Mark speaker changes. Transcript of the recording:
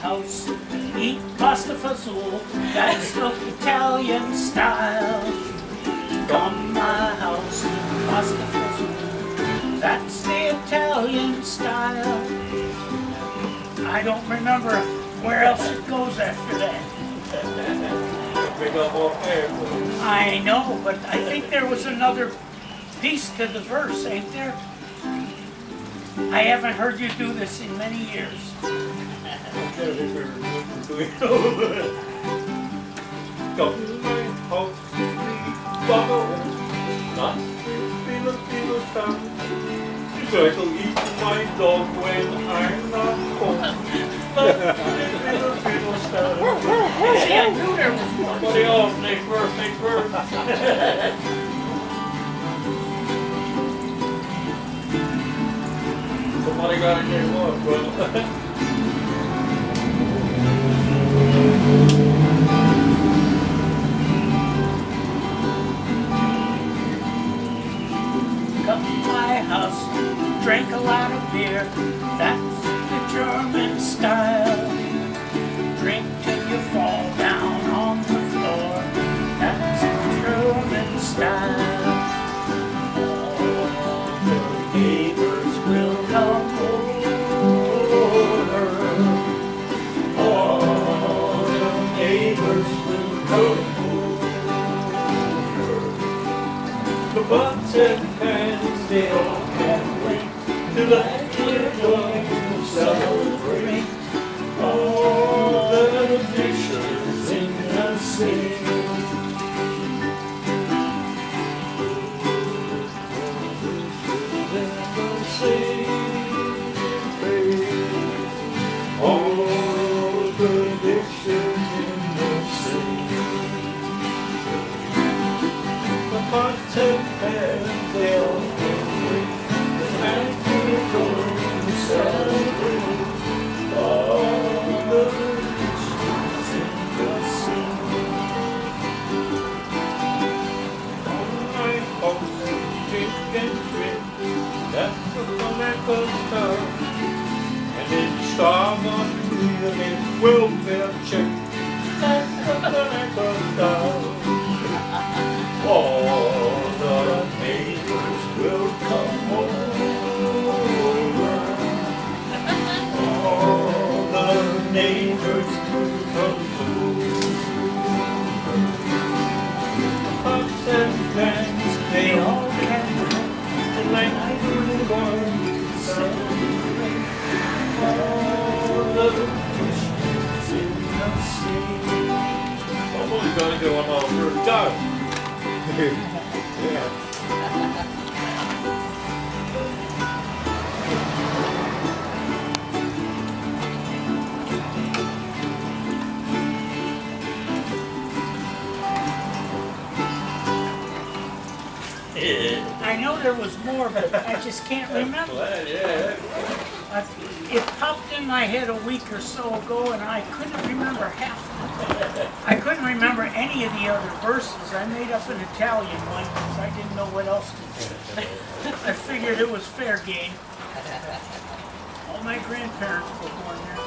Speaker 1: house, eat pasta fazool, that's the Italian style. Come my house, eat pasta fazool, that's the Italian style. I don't remember where else it goes after that. I know, but I think there was another piece to the verse, ain't there? I haven't heard you do this in many years.
Speaker 2: Try to eat my dog when I'm not home.
Speaker 1: See, I knew there was more.
Speaker 2: Somebody else, next verse. Somebody gotta get one, bro.
Speaker 1: Come to my house, drank a lot of beer, that's the German style. Drink till you fall down on the floor, that's the German style. All the neighbors will come over, all the neighbors will come over.
Speaker 2: The butts and pans, they all can't wait till we're going to celebrate all the dishes in the sink. All the dishes in the sink. The pots and pans, they all can't wait. And we're going to celebrate all the dishes in the sink. On my house, drink and drink, that's the Flamenco style. And then you starve on to your welfare check, that's the Flamenco style. All the neighbors will come over. All the neighbors will come over. Pots and pans, they all can come. Like we're going to celebrate all the dishes in the sink. Someone's gonna go on all first time. Yeah.
Speaker 1: I know there was more, but I just can't remember. It popped in my head a week or so ago, and I couldn't remember half of it. I couldn't remember any of the other verses. I made up an Italian one because I didn't know what else to do. I figured it was fair game. All my grandparents were born there.